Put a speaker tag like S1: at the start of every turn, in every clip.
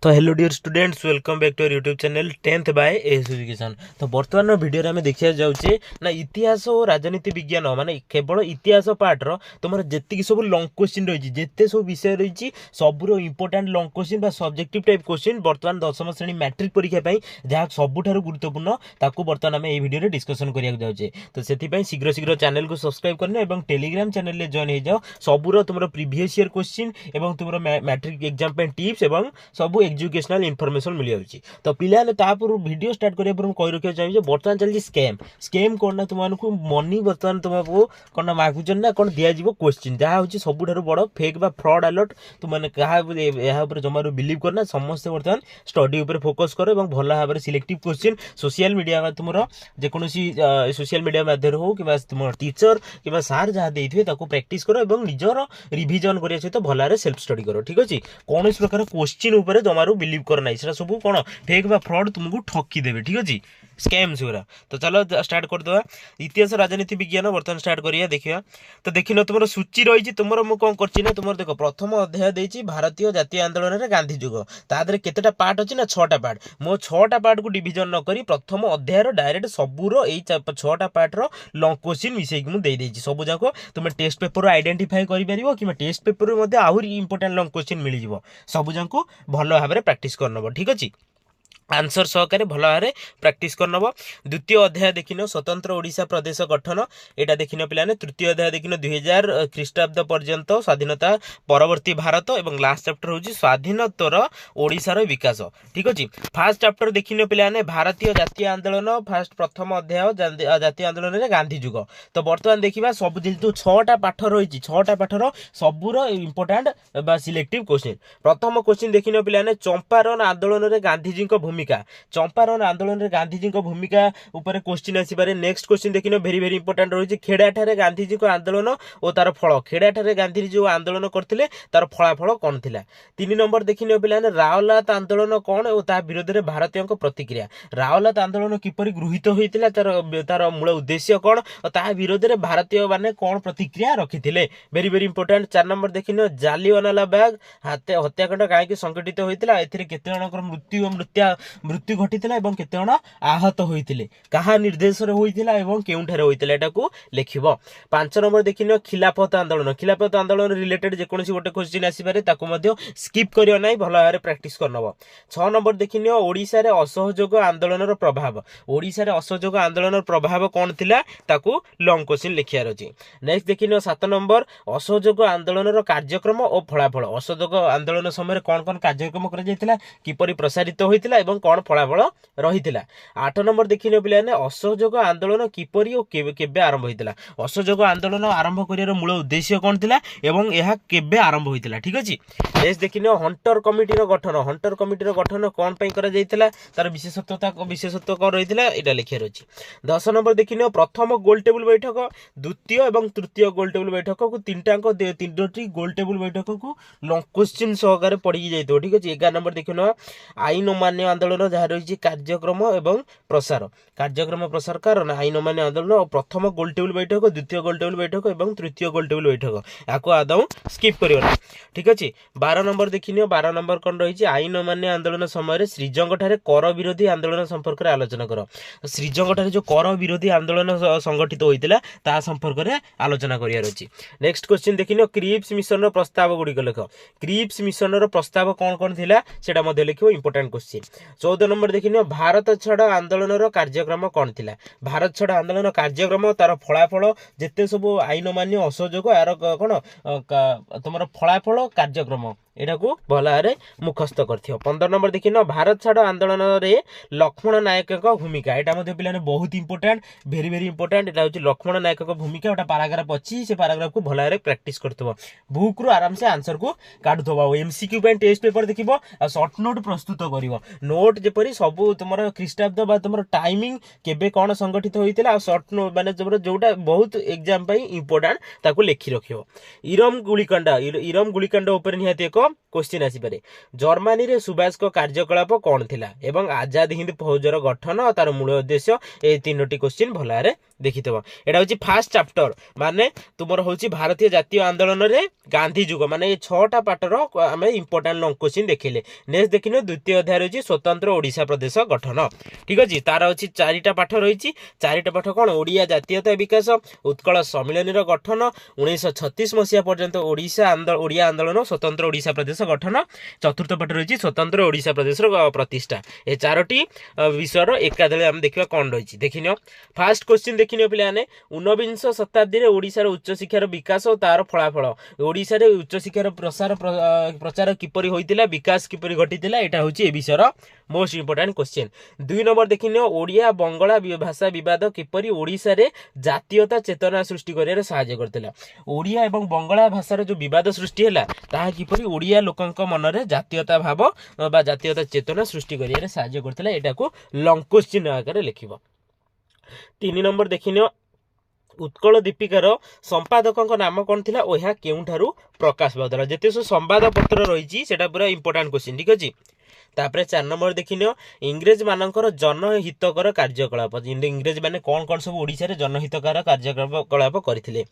S1: तो hello dear students, welcome back to our YouTube channel 10th by S education. तो बर्तमान video रे हमें देखिया जाउचे ना इतिहास और राजनीति विज्ञान माने केवल इतिहास पार्ट रो तुमर जेतिक सब लॉन्ग क्वेश्चन रही जेते सब विषय रही सबुरो इंपोर्टेंट लॉन्ग क्वेश्चन बा सब्जेक्टिव टाइप क्वेश्चन बर्तमान 10th श्रेणी मैट्रिक परीक्षा पई जहा सबुठारु गुरुत्वपूर्ण ताकू बर्तमान हमें ए वीडियो रे डिस्कशन करिया जाउचे। तो सेति पई शीघ्र शीघ्र चैनल को सब्सक्राइब करने एवं टेलीग्राम चैनल रे जॉइन हो जाओ। सबुरो तुमरो प्रीवियस ईयर क्वेश्चन एवं तुमरो मैट्रिक एग्जाम पे टिप्स एवं सब एजुकेशनल इनफॉरमेशन मिल जाउची। तो पिला ने तापर वीडियो स्टार्ट करिया पर कहि रखियो चाहिए वर्तमान चलजी स्कैम कोन तुमको मनी वर्तमान तुमको कोन मागुचन ना कोन दिया जीवो क्वेश्चन जहा होची सबुठारु बड़ फेक बा फ्रॉड अलर्ट तुम माने कहा या ऊपर जमारो बिलीव करना समस्त वर्तमान स्टडी ऊपर फोकस करो एवं भल भाबरे सिलेक्टिव क्वेश्चन सोशल मीडिया में तुमरो जे कोनोसी सोशल मीडिया माध्यम हो कि तुम टीचर कि सार जहाँ देइथिबे ताको प्रैक्टिस करो एवं निजर रिविजन करिया सहित भलारे सेल्फ स्टडी करो। ठीक अछि कौन प्रकार क्वेश्चन ऊपर जमारू बिलीव कर ना सेटा सब कौन फेक बा फ्रॉड तुमको ठकी देबे। ठीक अछि स्कैम्स गुरा। तो चलो स्टार्ट कर दवा इतिहास राजनीति विज्ञान बर्तमान स्टार्ट करिया देखिया। तो देखिन तुम सूची रही तुम मु कौन करछि ना तुम देखो प्रथम अध्याय देछि भारतीय जातीय आंदोलन रे गांधी युग तादरे केतेटा पार्ट अछि ना 6टा पार्ट मो 6टा पार्ट को डिवीजन न करी प्रथम अध्याय रो डायरेक्ट सबुरो एई 6टा पार्ट रो लॉन्ग क्वेश्चन मिसै कि मु दे देछि सब जाको तुम टेस्ट पेपर रो आइडेंटिफाई करि परिबो कि टेस्ट पेपर रो मध्ये आहुरी इंपोर्टेंट लॉन्ग क्वेश्चन मिलि जिवो सब जाको भलो भाबरे प्रैक्टिस करनबो। ठीक अछि आंसर सहकारे भल भाव प्राक्ट करनब। द्वितीय अध्याय देखिन स्वतंत्र ओडिशा प्रदेश गठन एटा देखिन पिलाने। तृतीय अध्याय देखिन 2000 ख्रीष्टाब्द पर्यंत स्वाधीनता परवर्ती भारत एवं लास्ट चैप्टर होची स्वाधीनोत्तर ओडिशार विकास। ठीक अछि फर्स्ट चैप्टर देखिन पिलाने भारतीय जातीय आंदोलन फर्स्ट प्रथम अध्याय जातीय आंदोलन रे गांधी युग। तो वर्तमान देखिबा सब जेतु 6टा पाठ रही 6टा पाठर सबुर इंपोर्टेंट बा सिलेक्टिव क्वेश्चन। प्रथम क्वेश्चन देखिन पिलाने चंपारण आंदोलन रे गांधीजी को भूमिका चंपारण आंदोलन रे गांधीजी को भूमिका ऊपर क्वेश्चन आसीपारे। नेक्स्ट क्वेश्चन देखिन वेरी वेरी इंपोर्टेंट रही खेड़ा ठारे गांधीजी को आंदोलन और तार फल खेड़ा ठारे गांधीजी जो आंदोलन करथिले तार फलाफल कौन थिला। 3 नंबर देखिन पिलाने रावलात आंदोलन कौन और ता विरोध रे भारतीय प्रतिक्रिया रावलात आंदोलन किपरि गृहीत होइतिला तार मूल उद्देश्य कौन और ता विरोध रे भारतीय माने कौन प्रतिक्रिया रखिथिले वेरी वेरी इंपोर्टेंट। 4 नंबर देखिन जालियानवाला बाग हत्याकांड काहे संगठित होइतिला एथिरे केते जनकर मृत्यु घटीला एवं केते जण आहत होइतिले कहा निर्देश रे होइतिला एवं केउठारे होइतिला एटा को लेखिबो। 5 नंबर देखिनो खिलाफत आंदोलन रिलेटेड जे कोनसी गोटे क्वेश्चन आसी पारे ताको मध्ये स्किप करियो नै भलो भाबरे प्रैक्टिस करनबो। 6 नंबर देखिनो ओडिसा रे असहयोग आंदोलन रो प्रभाव ओडिसा रे असहयोग आंदोलन रो प्रभाव कोन थिला ताको लॉन्ग क्वेश्चन लिखियार अछि। नेक्स्ट देखिनो 7 नंबर असहयोग आंदोलन रो कार्यक्रम और फलाफल असहयोग आंदोलन समय कोन कोन कार्यक्रम करा जायतिला किपरि प्रसारित होइतिला एवं कोन फलाफल रहितिला। 8 नंबर देखिनो पिलाने असहयोग आंदोलन किपरि और केबे आरंभ होइतिला असहयोग आंदोलन आरंभ करियार मूल उद्देश्य कोन थिला एवं एहा केबे आरंभ होइतिला। ठीक अछि नेक्स्ट देखिनो हंटर कमिटी रो गठन कोन पई करा जायतिला तार विशेषत्व कोन रहितिला एटा लिखियार अछि। 10 नंबर देखिनो प्रथम गोल टेबल बैठक द्वितीय एवं तृतीय गोल टेबल बैठक को तीनोटी गोल टेबल बैठक को लॉन्ग क्वेश्चन सहकारे पड़ी जाइतो। ठीक अछि 11 नंबर देखिनो आईन अमान्य आंदोलन जहाँ रही कार्यक्रम एवं प्रसार कारण आईन अमान्य आंदोलन और प्रथम गोल टेबल बैठक द्वितीय गोल टेबल बैठक एवं तृतीय गोल टेबल बैठक याको आदौ स्किप करियो। ठीक अछि 12 नंबर देखिनियो 12 नंबर कोन रही आईन अमान्य आंदोलन समय श्रीजंग ठारे कर विरोधी आंदोलन संपर्क रे आलोचना करो। श्रीजंग ठारे जो कर विरोधी आंदोलन संगठित होइतिला ता संपर्क रे आलोचना करियार अछि। नेक्स्ट क्वेश्चन देखिनियो क्रिप्स मिशन रो प्रस्ताव गुडी लेख क्रिप्स मिशन रो प्रस्ताव कोन कोन थिला सेटा मध्ये लिखियो इंपोर्टेंट क्वेश्चन। 14 नंबर देखिनियो भारत छाड़ आंदोलन रो कार्यक्रम कोन थिला भारत छाड़ आंदोलन कार्यक्रम तार फलाफल जेते सब आईन मान्य असहयोग यार कोन तुमर फलाफल कार्यक्रम एटा को भलारे मुखस्त करथियो। 15 नंबर देखिनो भारत छाड़ आंदोलन रे लक्ष्मण नायक को भूमिका एटा मध्ये पिलाने बहुत इंपोर्टेंट वेरी वेरी इंपोर्टेंट एटा होची लक्ष्मण नायक को भूमिका ओटा पैराग्राफ अछि से पैराग्राफ को भलारे प्रैक्टिस करथबो बुक रो आराम से आंसर को काढुथबो एमसीक्यू पे टेस्ट पेपर देखिबो आ शॉर्ट नोट प्रस्तुत करिवो नोट जेपरि सब तुमर ख्रीष्टाब्द बा तुमर टाइमिंग केबे कोन संगठित होइतिला आ शॉर्ट नोट माने जोटा बहुत एग्जाम पई इंपोर्टेंट ताको लेखि रखियो। इरम गुलिकांडा ऊपर निहाती एक क्वेश्चन आसीपारे जर्मनी रे सुभाष को कार्यकलाप कौन थिला एवं आजाद हिंद फौजर गठन और तार मूल उद्देश्य ए तीनोटी क्वेश्चन भल भाବରେ देखिथबो। एटा होची फर्स्ट चैप्टर माने तुमर होची भारतीय जातीय आंदोलन रे गांधी युग माने 6टा पार्टर आमे इंपोर्टेंट लॉन्ग क्वेश्चन देखिले। नेक्स्ट देखिनो द्वितीय अध्याय होची स्वतंत्र ओडिशा प्रदेश गठन। ठीक अछि तार होची 4टा पाठ रहिची। 4टा पाठ कोन ओडिया जातीयता विकास उत्कल सम्मेलन रो गठन 1936 मसिया पर्यंत ओडिया आंदोलन स्वतंत्र ओडिशा प्रदेश गठन। चतुर्थ पाठ रहिची स्वतंत्र ओडिशा प्रदेश रो प्रतिष्ठा। ए 4टी विषय रो एकादले हम देखिबा कोन रहिची देखिनो। फर्स्ट क्वेश्चन देखिनो पिलाने 19 शताब्दी रे ओडिसा रो उच्च शिक्षार विकास और तार फलाफल ओडिसा रे उच्च शिक्षार प्रचार किपरि होइतिला विकास किपरि घटितिला एटा होची ए विषय रो मोस्ट इंपोर्टेंट क्वेश्चन। 2 नंबर देखिनो ओडिया बंगला भाषा विवाद किपरि ओडिसा रे जातीयता चेतना सृष्टि करिया सहाय्य करतिला। ओडिया एवं बंगला भाषा रो जो विवाद सृष्टि होला ताहा किपरि ओडिया लोकंक मन रे जातीयता भाव बा जातीयता चेतना सृष्टि करिया सहाय्य करतिला एटा को लॉन्ग क्वेश्चन आकार लिखिबो। 3 नंबर देखिनो उत्कल दीपिकार संपादक नाम कौन थिला ओ यह केउठारु प्रकाश पाउतला जेते सो संवाद पत्र रहिची सेटा पूरा इंपोर्टेंट क्वेश्चन। ठीक अछि तापरे 4 नंबर देखिनो इंग्रेज मानकर जनहितकर कार्यकलाप इंग्रेज माने कौन कौन सब ओडिसा रे जनहितकर कार्यकलाप करथिले।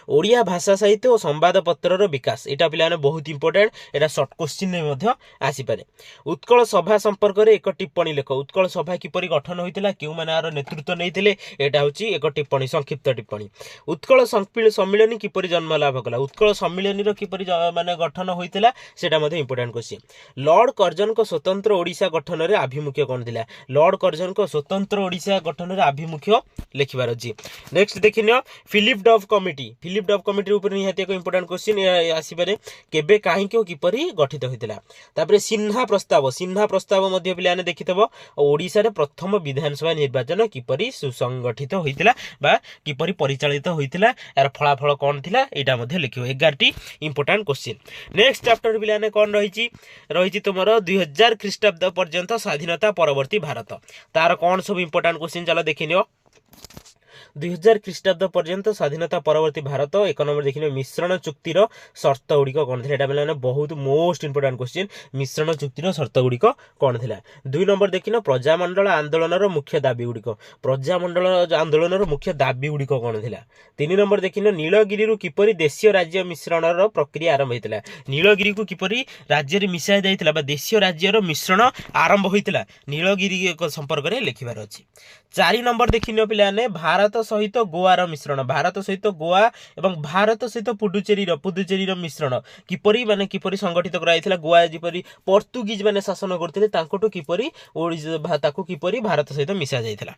S1: ओडिया भाषा साहित्य और संवाद पत्र रो विकास एटा पिलाने बहुत इंपोर्टेंट एटा शॉर्ट क्वेश्चन ने मध्य आसी पारे। उत्कल सभा संपर्क रे एक टिप्पणी लेख उत्कल सभा किपरि गठन होइतिला केउ मानार नेतृत्व नैथिले एटा होची एक टिप्पणी संक्षिप्त टिप्पणी। उत्कल सम्मेलन किपरि जन्म लाभ कला उत्कल सम्मेलन रो किपरि माने गठन होइतिला सेटा मध्य इंपोर्टेंट क्वेश्चन। लॉर्ड कर्जन को स्वतंत्र ओडिशा गठन रे आभिमुख्य कोन दिला लॉर्ड कर्जन को स्वतंत्र ओडिशा गठन रे आभिमुख्य लिखिबार अछि। नेक्स्ट देखिनो फिलिप डफ कमिटी ऊपर निहाती एक इंपोर्टेंट क्वेश्चन आसी पारे केबे काहे को किपरि गठित होइतिला। तापरे सिन्हा प्रस्ताव मध्य पिलाने देखितबो ओडिसा रे प्रथम विधानसभा निर्वाचन किपरि सुसंगठित होइतिला बा किपरि परिचालित होइतिला यार फलाफल कोन थिला एटा मध्य लिखिबो। 11टी इंपोर्टेंट क्वेश्चन। नेक्स्ट चैप्टर पिलाने कोन रहिची तुमरो 2000 ख्रीष्टाब्द पर्यंत स्वाधीनता परवर्ती भारत तार कौन सब इंपोर्टेंट क्वेश्चन चलो देखिनियो। 2000 ख्रीष्टाब्द पर्यंत स्वाधीनता परवर्ती भारत 1 नंबर देखिने मिश्रण चुक्तिर शर्त गुड़िक कौन थिला एटा बेलाने बहुत मोस्ट इंपोर्टेंट क्वेश्चन मिश्रण चुक्तिर शर्त गुड़िक कौन थिला। 2 नंबर देखिनो प्रजामंडल आंदोलन रो मुख्य दाबी गुड़िक प्रजामंडल आंदोलन रो मुख्य दाबी गुड़िक कौन थिला। 3 नंबर देखिनो नीलगिरी रु किपरि देशीय राज्य मिश्रण रो प्रक्रिया आरंभ होइतिला नीलगिरी को किपरि राज्य रे मिसाय जाइतिला बा देशीय राज्य रो मिश्रण आरंभ होइतिला नीलगिरी को संपर्क रे लिखिबार अछि। 4 नंबर देखिनो पिलाने भारत सहित गोवार मिश्रण भारत सहित गोवा एवं भारत सहित पुडुचेरी रो मिश्रण किपरि माने किपरि संगठित कराइथिला गोवा जिपरि पोर्तुगीज माने शासन करथिले तांकोटो किपरि ओडिसा ताको किपरि भारत सहित मिसा जाइथिला।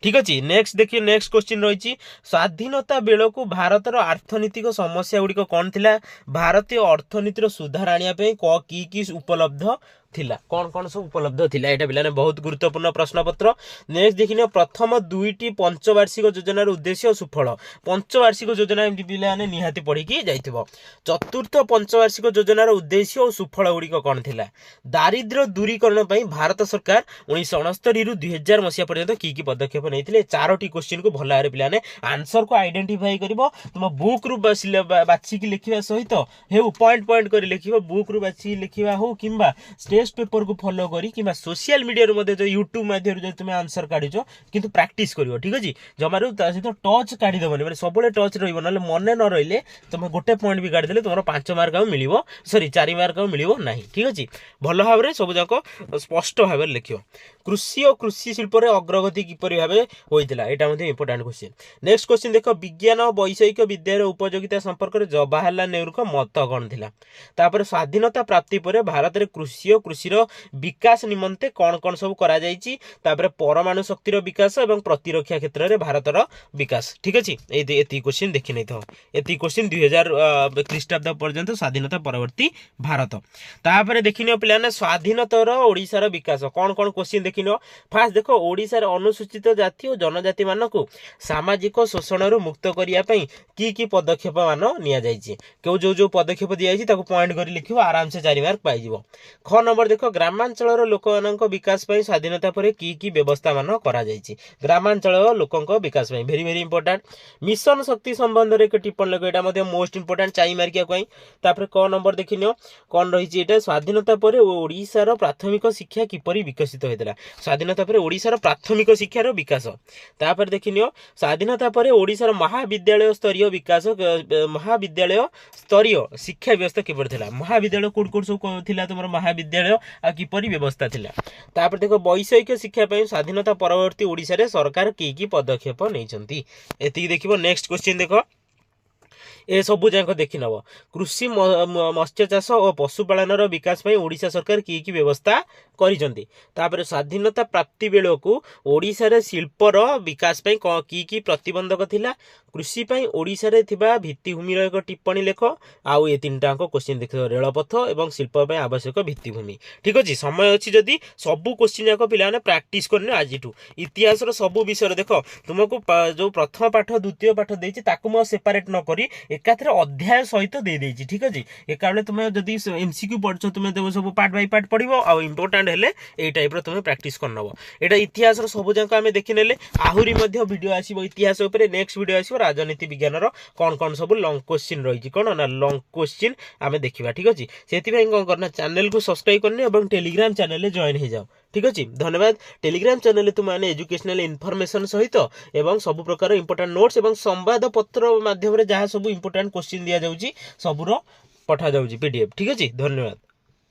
S1: ठीक अछि नेक्स्ट देखियो नेक्स्ट क्वेश्चन रहिछि स्वाधीनता बेलो को भारत रो अर्थनीतिक समस्या गुडी कोन थिला भारतीय अर्थनीति रो सुधार आनिया पे की उपलब्ध थिला कौन कौन सब उपलब्ध थिला एटा बिलाने बहुत गुरुत्वपूर्ण प्रश्न पत्र। नेक्स्ट देखिने प्रथम 2टी पंचवार्षिक योजनार उद्देश्य सुफल पंचवार्षिक योजना एमती बिलाने निहाती पढ़ी की जाइथिबो। चतुर्थ पंचवार्षिक योजनार उद्देश्य और सुफल गुडी कोन थिला दारिद्र्य दूरीकरण पई भारत सरकार 1969 रु 2000 मसिया पर्यंत की पदक्षेप नैथिले। 4टी क्वेश्चन को भल भाबरे पिलाने आंसर को आइडेंटिफाई करिवो तुम बुक रु बाछि की लिखिबा सहित हे पॉइंट करी लिखिबो बुक रु बाछि लिखिबा हो किबा टेस्ट पेपर को फॉलो करी कि सोशल मीडिया रे मध्ये जो यूट्यूब माध्यम रे तुम आंसर काढिचो किंतु प्रैक्टिस करिवो। ठीक अछि जमारु ता सहित टच काढि देबनी माने सबले टच रहिबो नले मने न रहिले तुम गोटे पॉइंट भी काढि देले तुमरो 5 मार्क आ मिलिवो सॉरी 4 मार्क आ मिलिवो नाही। ठीक अछि भलो भाबरे सब जाको स्पष्ट भाबरे लिखियो। कृषि और कृषि शिल्प रे अग्रगति किपरि भाबे होइतिला एटा मध्ये इंपोर्टेंट क्वेश्चन। नेक्स्ट क्वेश्चन देखो विज्ञान और वैषयिक विद्या रे उपयोगिता संपर्क रे जवाहरलाल नेहरू को मत कोन थिला। तापर स्वाधीनता प्राप्ति परे भारत रे कृषि और कृषि रो विकास निमंते कौन कौन सब करा जाइछि तापर परमाणु शक्ति रो विकास एवं प्रतिरक्षा क्षेत्र रे भारत रो विकास। ठीक अछि एती क्वेश्चन देखि नै थो एती क्वेश्चन 2000 ख्रीष्टाब्द पर्यंत स्वाधीनता परवर्ती भारत। तापर देखिनो पिलाने स्वाधीनता रो ओडिसा रो विकास कौन कौन क्वेश्चन देखिनो। फास्ट देखो ओडिसा रे अनुसूचित जाति और जनजाति मानको सामाजिक शोषण रो मुक्त करिया पई की पदक्षेप मान निया जाइछि केउ जो पदक्षेप दिया जाइछि ताको पॉइंट करी लिखिबो आराम से 4 मार्क पाइ जिवो। ख नंबर देख ग्रामांचल लोक विकास स्वाधीनता पर की व्यवस्था मान कर ग्रामांचल लोकों विकास भेरी भेरी इंपोर्टाट मिशन शक्ति संबंध में एक टिप्पणी लिख यहाँ मोस्ट इंपोर्टाट चाई मार्किया तापर क नंबर देखिनियो कौन रही स्वाधीनता पर ओडिशार प्राथमिक शिक्षा किपरि विकसित होता स्वाधीनता पर ओडिशार प्राथमिक शिक्षार विकास तापर देखिनियो स्वाधीनता पर ओडिशार महाविद्यालय स्तरीय विकास महाविद्यालय स्तरीय शिक्षा व्यवस्था किपरि थिला महाविद्यालय कोड कोड सब थिला तुमर महाविद्यालय आ किपरि व्यवस्था थिला तापर देखो वैषयिक शिक्षा पय स्वाधीनता परवर्ती ओडिशा रे सरकार की पदक्षेप नैचंती एति देखिबो नेक्स्ट क्वेश्चन देखो ए सबू जाक देखि नब कृषि मत्स्य चाष और पशुपालन विकास में ओडिशा सरकार की व्यवस्था कर स्वाधीनता प्राप्ति बेलू ओडिशा रे शिल्पर विकास की प्रतिबंधक थिला कृषि ओडिशा रे थिबा भित्तिभूमि एक टिप्पणी लेख आउ ये तीन टाक क्वेश्चन देख रेलपथ और शिल्प आवश्यक भित्तिभूमि ठीक अच्छे समय अच्छी जदि सबू क्वेश्चन जाक पे प्राक्ट करने आज इतिहास सबू विषय देख तुमको जो प्रथम पाठ द्वितीय पाठ देती सेपरेट न करी एकाथरे अध्याय सहित दे देछि ठीक अछि एकाबले तुमे जदि एमसीक्यू पढछो तुमे देबो सब पार्ट बाय पार्ट पढिबो आ इंपोर्टेंट हेले एई टाइप रो तुमे प्रैक्टिस करनबो एटा इतिहास रो सब जांक हमें देखि नेले आहुरी मध्ये वीडियो आसीबो इतिहास ऊपर नेक्स्ट वीडियो आसीबो राजनीति विज्ञान रो कोन सब लॉन्ग क्वेश्चन रहिछि कोन ना लॉन्ग क्वेश्चन हमें देखिबा ठीक अछि सेति भाई कोन करना चैनल को सब्सक्राइब करने एवं टेलीग्राम चैनल ले जॉइन हो जाओ ठीक अच्छे धन्यवाद टेलीग्राम चैनल तुम मैंने एजुकेशनल इनफॉरमेशन सहित एवं सब प्रकार इंपोर्टेंट नोट्स एवं संवाद पत्र माध्यम जहाँ सब इंपोर्टेंट क्वेश्चन दि जाऊँगी सबूर पठा जाऊँगी पीडीएफ ठीक अच्छे धन्यवाद।